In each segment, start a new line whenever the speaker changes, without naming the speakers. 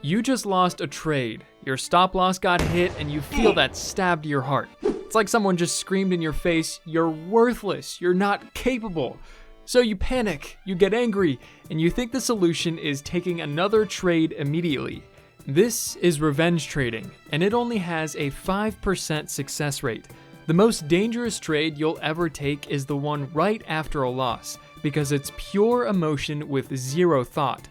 You just lost a trade. Your stop loss got hit and you feel that stab to your heart. It's like someone just screamed in your face, "You're worthless, you're not capable." So you panic, you get angry, and you think the solution is taking another trade immediately. This is revenge trading, and it only has a 5% success rate. The most dangerous trade you'll ever take is the one right after a loss, because it's pure emotion with zero thought.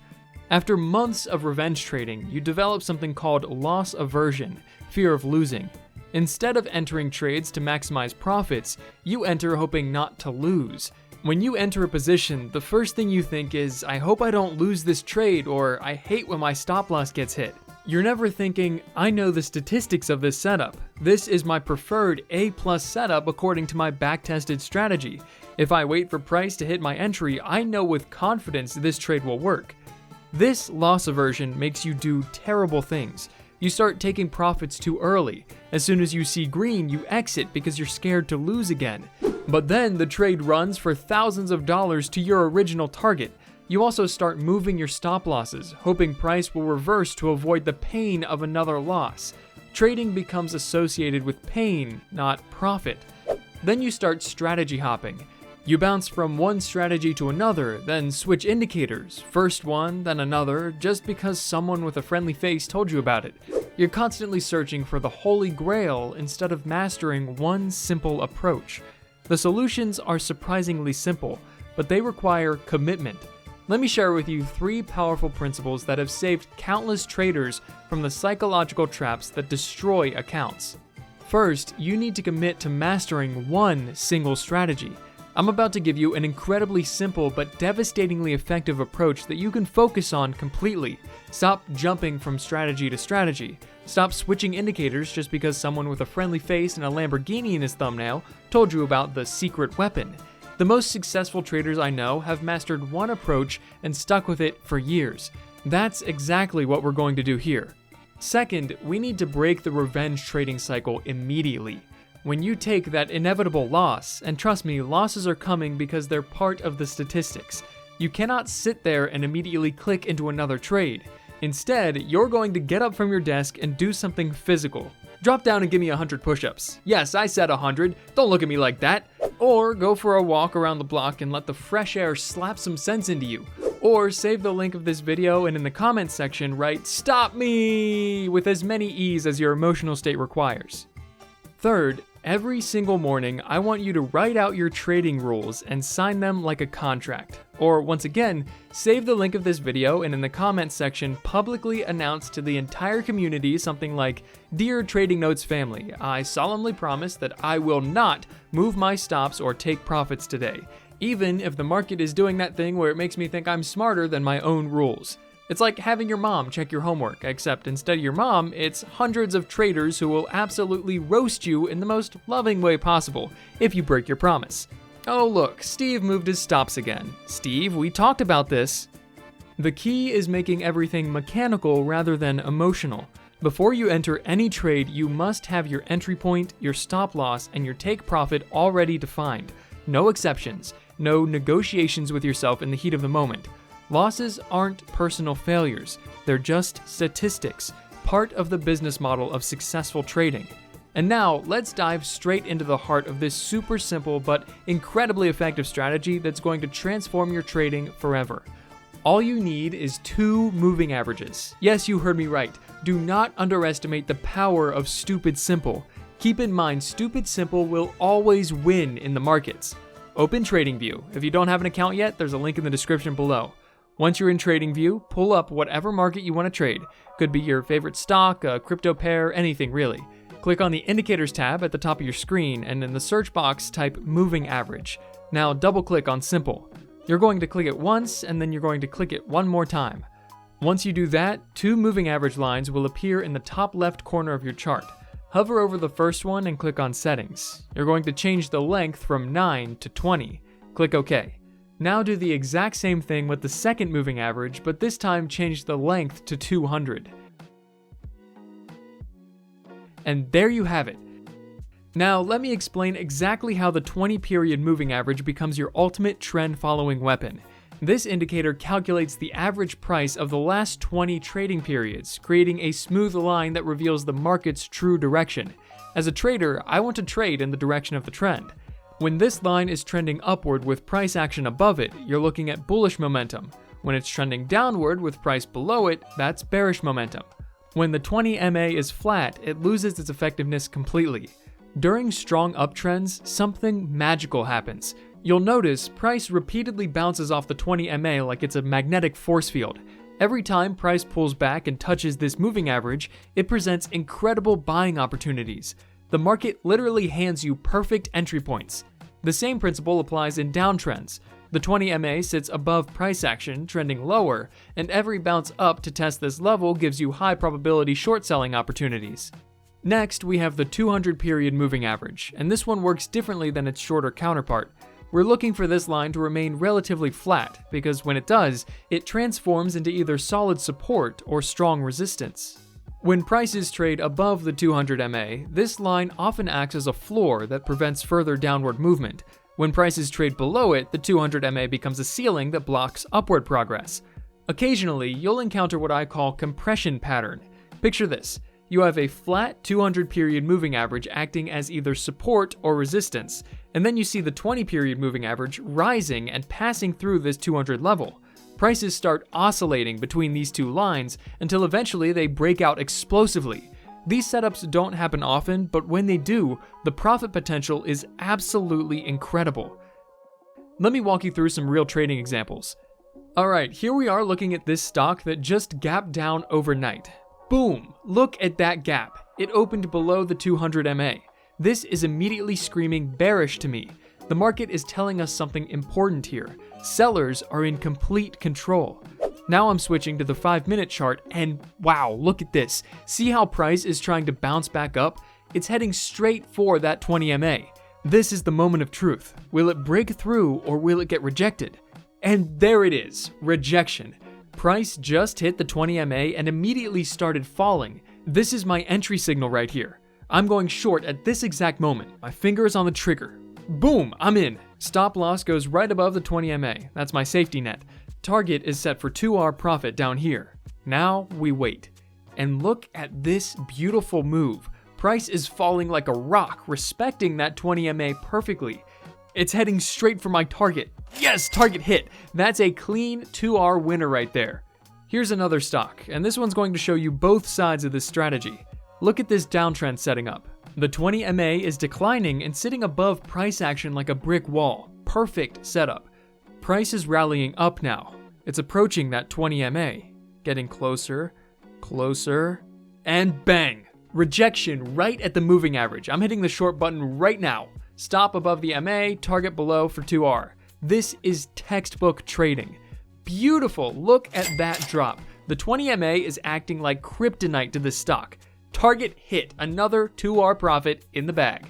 After months of revenge trading, you develop something called loss aversion, fear of losing. Instead of entering trades to maximize profits, you enter hoping not to lose. When you enter a position, the first thing you think is, "I hope I don't lose this trade," or "I hate when my stop loss gets hit." You're never thinking, "I know the statistics of this setup. This is my preferred A+ setup according to my back-tested strategy. If I wait for price to hit my entry, I know with confidence this trade will work." This loss aversion makes you do terrible things. You start taking profits too early. As soon as you see green, you exit because you're scared to lose again. But then the trade runs for thousands of dollars to your original target. You also start moving your stop losses, hoping price will reverse to avoid the pain of another loss. Trading becomes associated with pain, not profit. Then you start strategy hopping. You bounce from one strategy to another, then switch indicators, first one, then another, just because someone with a friendly face told you about it. You're constantly searching for the holy grail instead of mastering one simple approach. The solutions are surprisingly simple, but they require commitment. Let me share with you 3 powerful principles that have saved countless traders from the psychological traps that destroy accounts. First, you need to commit to mastering one single strategy. I'm about to give you an incredibly simple but devastatingly effective approach that you can focus on completely. Stop jumping from strategy to strategy. Stop switching indicators just because someone with a friendly face and a Lamborghini in his thumbnail told you about the secret weapon. The most successful traders I know have mastered one approach and stuck with it for years. That's exactly what we're going to do here. Second, we need to break the revenge trading cycle immediately. When you take that inevitable loss, and trust me, losses are coming because they're part of the statistics, you cannot sit there and immediately click into another trade. Instead, you're going to get up from your desk and do something physical. Drop down and give me 100 push-ups. Yes, I said 100. Don't look at me like that. Or go for a walk around the block and let the fresh air slap some sense into you. Or save the link of this video and in the comments section write "Stop me" with as many E's as your emotional state requires. Third, every single morning, I want you to write out your trading rules and sign them like a contract. Or once again, save the link of this video and in the comments section publicly announce to the entire community something like, "Dear Trading Notes family, I solemnly promise that I will not move my stops or take profits today, even if the market is doing that thing where it makes me think I'm smarter than my own rules." It's like having your mom check your homework, except instead of your mom, it's hundreds of traders who will absolutely roast you in the most loving way possible if you break your promise. "Oh look, Steve moved his stops again. Steve, we talked about this." The key is making everything mechanical rather than emotional. Before you enter any trade, you must have your entry point, your stop loss, and your take profit already defined. No exceptions, no negotiations with yourself in the heat of the moment. Losses aren't personal failures, they're just statistics, part of the business model of successful trading. And now, let's dive straight into the heart of this super simple but incredibly effective strategy that's going to transform your trading forever. All you need is 2 moving averages. Yes, you heard me right. Do not underestimate the power of stupid simple. Keep in mind, stupid simple will always win in the markets. Open TradingView. If you don't have an account yet, there's a link in the description below. Once you're in TradingView, pull up whatever market you want to trade. Could be your favorite stock, a crypto pair, anything really. Click on the Indicators tab at the top of your screen and in the search box type Moving Average. Now double click on Simple. You're going to click it once and then you're going to click it one more time. Once you do that, 2 moving average lines will appear in the top left corner of your chart. Hover over the first one and click on Settings. You're going to change the length from 9 to 20. Click OK. Now do the exact same thing with the second moving average, but this time change the length to 200. And there you have it. Now let me explain exactly how the 20-period moving average becomes your ultimate trend-following weapon. This indicator calculates the average price of the last 20 trading periods, creating a smooth line that reveals the market's true direction. As a trader, I want to trade in the direction of the trend. When this line is trending upward with price action above it, you're looking at bullish momentum. When it's trending downward with price below it, that's bearish momentum. When the 20 MA is flat, it loses its effectiveness completely. During strong uptrends, something magical happens. You'll notice price repeatedly bounces off the 20 MA like it's a magnetic force field. Every time price pulls back and touches this moving average, it presents incredible buying opportunities. The market literally hands you perfect entry points. The same principle applies in downtrends. The 20 MA sits above price action, trending lower, and every bounce up to test this level gives you high probability short selling opportunities. Next, we have the 200 period moving average, and this one works differently than its shorter counterpart. We're looking for this line to remain relatively flat, because when it does, it transforms into either solid support or strong resistance. When prices trade above the 200 MA, this line often acts as a floor that prevents further downward movement. When prices trade below it, the 200 MA becomes a ceiling that blocks upward progress. Occasionally, you'll encounter what I call compression pattern. Picture this. You have a flat 200 period moving average acting as either support or resistance, and then you see the 20 period moving average rising and passing through this 200 level. Prices start oscillating between these two lines until eventually they break out explosively. These setups don't happen often, but when they do, the profit potential is absolutely incredible. Let me walk you through some real trading examples. Alright, here we are looking at this stock that just gapped down overnight. Boom! Look at that gap. It opened below the 200 MA. This is immediately screaming bearish to me. The market is telling us something important here. Sellers are in complete control. Now I'm switching to the 5-minute chart and wow, look at this. See how price is trying to bounce back up? It's heading straight for that 20 MA. This is the moment of truth. Will it break through or will it get rejected? And there it is, rejection. Price just hit the 20 MA and immediately started falling. This is my entry signal right here. I'm going short at this exact moment. My finger is on the trigger. Boom, I'm in. Stop loss goes right above the 20 MA. That's my safety net. Target is set for 2R profit down here. Now we wait. And look at this beautiful move. Price is falling like a rock, respecting that 20 MA perfectly. It's heading straight for my target. Yes, target hit. That's a clean 2R winner right there. Here's another stock, and this one's going to show you both sides of this strategy. Look at this downtrend setting up. The 20 MA is declining and sitting above price action like a brick wall. Perfect setup. Price is rallying up now. It's approaching that 20 MA. Getting closer, closer, and bang! Rejection right at the moving average. I'm hitting the short button right now. Stop above the MA, target below for 2R. This is textbook trading. Beautiful, look at that drop. The 20 MA is acting like kryptonite to this stock. Target hit, another 2R profit in the bag.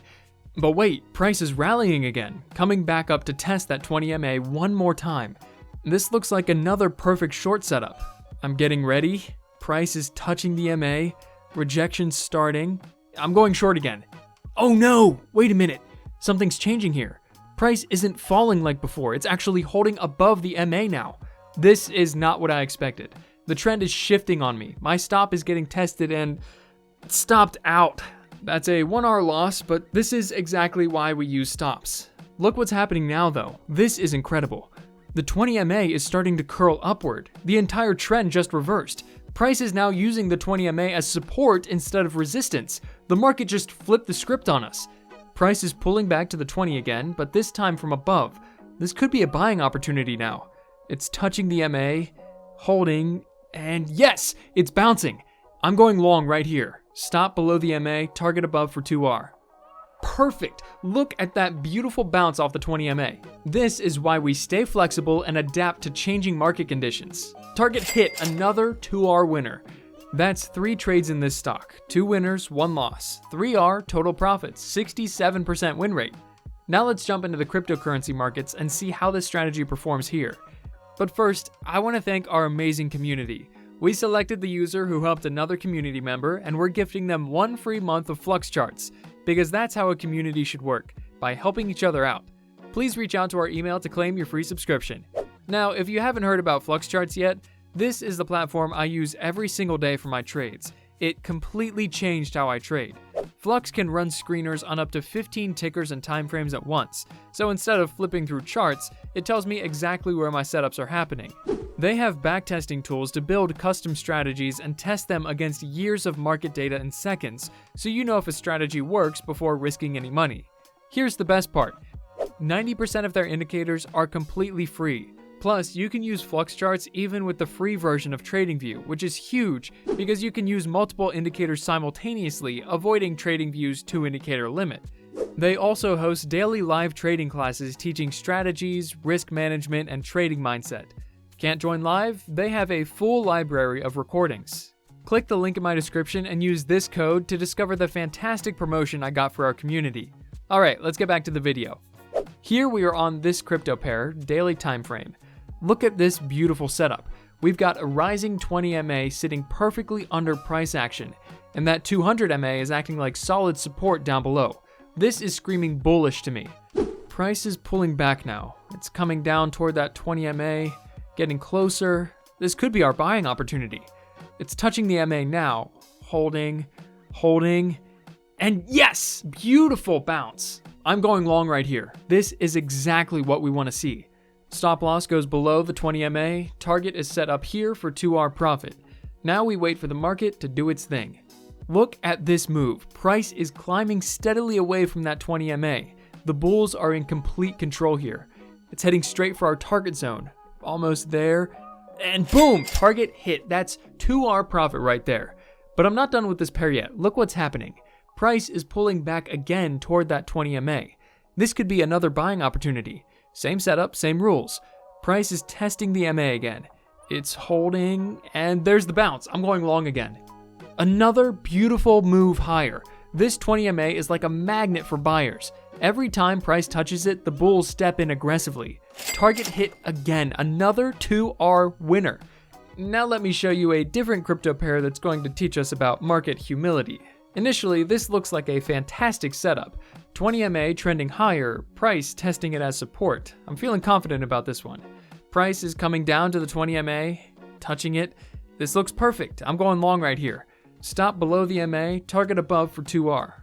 But wait, price is rallying again, coming back up to test that 20 MA one more time. This looks like another perfect short setup. I'm getting ready, price is touching the MA, rejection starting. I'm going short again. Oh no, wait a minute, something's changing here. Price isn't falling like before, it's actually holding above the MA now. This is not what I expected. The trend is shifting on me. My stop is getting tested and stopped out. That's a 1R loss, but this is exactly why we use stops. Look what's happening now though. This is incredible. The 20 MA is starting to curl upward. The entire trend just reversed. Price is now using the 20 MA as support instead of resistance. The market just flipped the script on us. Price is pulling back to the 20 again, but this time from above. This could be a buying opportunity now. It's touching the MA, holding, and yes, it's bouncing. I'm going long right here. Stop below the MA, target above for 2R. Perfect! Look at that beautiful bounce off the 20 MA. This is why we stay flexible and adapt to changing market conditions. Target hit, another 2R winner. That's 3 trades in this stock. 2 winners, 1 loss. 3R total profits, 67% win rate. Now let's jump into the cryptocurrency markets and see how this strategy performs here. But first, I want to thank our amazing community. We selected the user who helped another community member, and we're gifting them 1 free month of Flux charts, because that's how a community should work, by helping each other out. Please reach out to our email to claim your free subscription. Now, if you haven't heard about Flux charts yet, this is the platform I use every single day for my trades. It completely changed how I trade. Flux can run screeners on up to 15 tickers and timeframes at once, so instead of flipping through charts, it tells me exactly where my setups are happening. They have backtesting tools to build custom strategies and test them against years of market data in seconds, so you know if a strategy works before risking any money. Here's the best part. 90% of their indicators are completely free. Plus, you can use Flux charts even with the free version of TradingView, which is huge because you can use multiple indicators simultaneously, avoiding TradingView's 2-indicator limit. They also host daily live trading classes teaching strategies, risk management, and trading mindset. Can't join live? They have a full library of recordings. Click the link in my description and use this code to discover the fantastic promotion I got for our community. Alright, let's get back to the video. Here we are on this crypto pair, daily time frame. Look at this beautiful setup. We've got a rising 20 MA sitting perfectly under price action, and that 200 MA is acting like solid support down below. This is screaming bullish to me. Price is pulling back now. It's coming down toward that 20 MA, getting closer. This could be our buying opportunity. It's touching the MA now, holding, and yes, beautiful bounce. I'm going long right here. This is exactly what we want to see. Stop loss goes below the 20 MA, target is set up here for 2R profit. Now we wait for the market to do its thing. Look at this move. Price is climbing steadily away from that 20 MA. The bulls are in complete control here. It's heading straight for our target zone. Almost there. And boom! Target hit. That's 2R profit right there. But I'm not done with this pair yet. Look what's happening. Price is pulling back again toward that 20 MA. This could be another buying opportunity. Same setup, same rules. Price is testing the MA again. It's holding, and there's the bounce. I'm going long again. Another beautiful move higher. This 20 MA is like a magnet for buyers. Every time price touches it, the bulls step in aggressively. Target hit again, another 2R winner. Now let me show you a different crypto pair that's going to teach us about market humility. Initially, this looks like a fantastic setup. 20 MA trending higher, price testing it as support. I'm feeling confident about this one. Price is coming down to the 20 MA, touching it. This looks perfect. I'm going long right here. Stop below the MA, target above for 2R.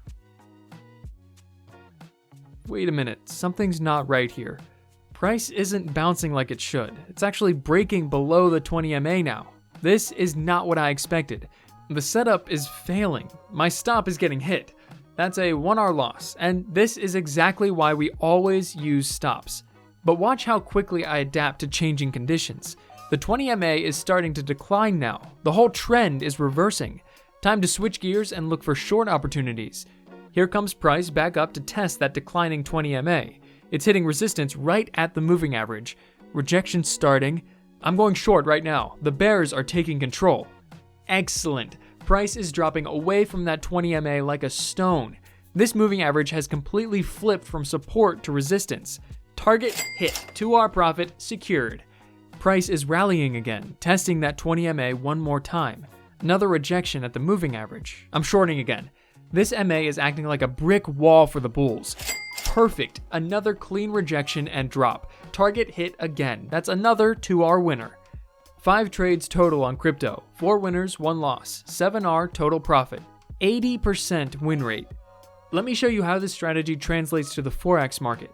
Wait a minute, something's not right here. Price isn't bouncing like it should. It's actually breaking below the 20 MA now. This is not what I expected. The setup is failing. My stop is getting hit. That's a 1R loss, and this is exactly why we always use stops. But watch how quickly I adapt to changing conditions. The 20 MA is starting to decline now. The whole trend is reversing. Time to switch gears and look for short opportunities. Here comes price back up to test that declining 20 MA. It's hitting resistance right at the moving average. Rejection starting. I'm going short right now. The bears are taking control. Excellent. Price is dropping away from that 20 MA like a stone. This moving average has completely flipped from support to resistance. Target hit, 2R profit secured. Price is rallying again, testing that 20 MA one more time. Another rejection at the moving average. I'm shorting again. This MA is acting like a brick wall for the bulls. Perfect. Another clean rejection and drop. Target hit again. That's another 2R winner. 5 trades total on crypto, 4 winners, 1 loss, 7R total profit, 80% win rate. Let me show you how this strategy translates to the Forex market.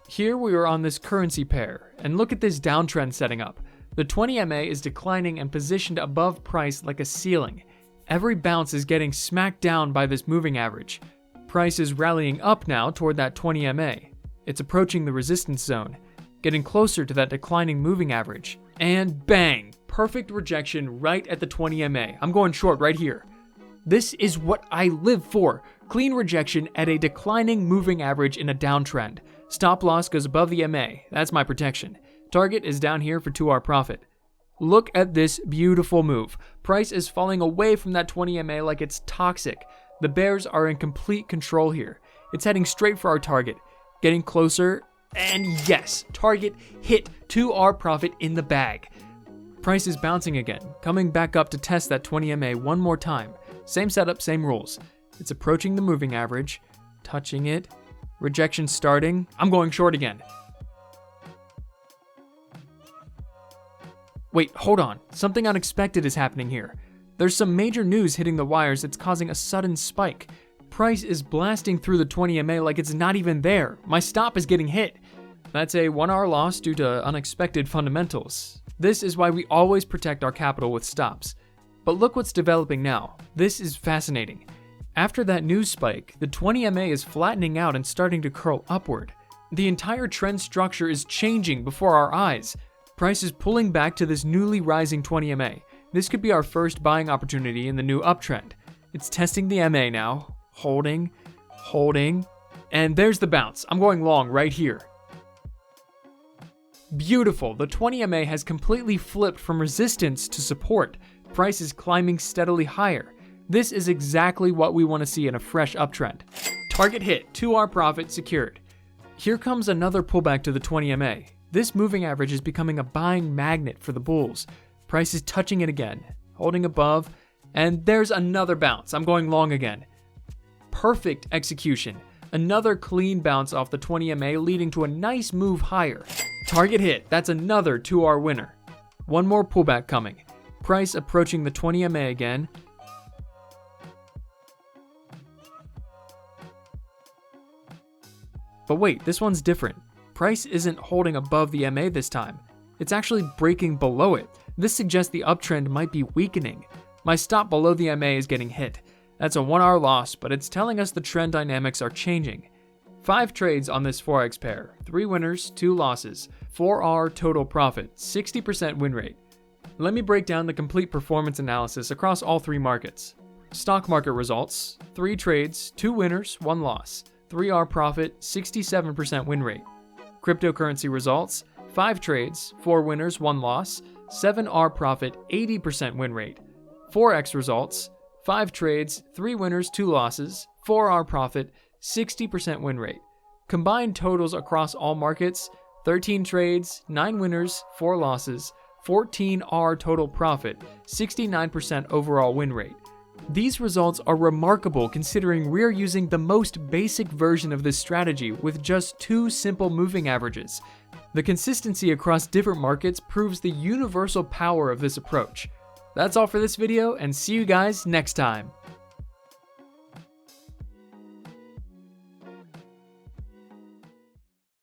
Here we are on this currency pair, and look at this downtrend setting up. The 20 MA is declining and positioned above price like a ceiling. Every bounce is getting smacked down by this moving average. Price is rallying up now toward that 20 MA. It's approaching the resistance zone, getting closer to that declining moving average. And bang! Perfect rejection right at the 20 MA. I'm going short right here. This is what I live for. Clean rejection at a declining moving average in a downtrend. Stop loss goes above the MA. That's my protection. Target is down here for 2R profit. Look at this beautiful move. Price is falling away from that 20 MA like it's toxic. The bears are in complete control here. It's heading straight for our target. Getting closer, and yes, target hit, 2R profit in the bag. Price is bouncing again, coming back up to test that 20 MA one more time. Same setup, same rules. It's approaching the moving average, touching it, rejection starting. I'm going short again. Wait, hold on. Something unexpected is happening here. There's some major news hitting the wires that's causing a sudden spike. Price is blasting through the 20 MA like it's not even there. My stop is getting hit. That's a 1-hour loss due to unexpected fundamentals. This is why we always protect our capital with stops. But look what's developing now. This is fascinating. After that news spike, the 20 MA is flattening out and starting to curl upward. The entire trend structure is changing before our eyes. Price is pulling back to this newly rising 20 MA. This could be our first buying opportunity in the new uptrend. It's testing the MA now, holding, and there's the bounce. I'm going long right here. Beautiful, the 20 MA has completely flipped from resistance to support. Price is climbing steadily higher. This is exactly what we want to see in a fresh uptrend. Target hit, 2-hour profit secured. Here comes another pullback to the 20 MA. This moving average is becoming a buying magnet for the bulls. Price is touching it again, holding above, and there's another bounce. I'm going long again. Perfect execution. Another clean bounce off the 20 MA leading to a nice move higher. Target hit, that's another 2-hour winner. One more pullback coming. Price approaching the 20 MA again. But wait, this one's different. Price isn't holding above the MA this time. It's actually breaking below it. This suggests the uptrend might be weakening. My stop below the MA is getting hit. That's a 1-hour loss, but it's telling us the trend dynamics are changing. 5 trades on this Forex pair, 3 winners, 2 losses, 4R total profit, 60% win rate. Let me break down the complete performance analysis across all 3 markets. Stock market results, 3 trades, 2 winners, 1 loss, 3R profit, 67% win rate. Cryptocurrency results, 5 trades, 4 winners, 1 loss, 7R profit, 80% win rate. Forex results, 5 trades, 3 winners, 2 losses, 4R profit, 60% win rate. Combined totals across all markets, 13 trades, 9 winners, 4 losses, 14R total profit, 69% overall win rate. These results are remarkable considering we're using the most basic version of this strategy with just 2 simple moving averages. The consistency across different markets proves the universal power of this approach. That's all for this video, and see you guys next time.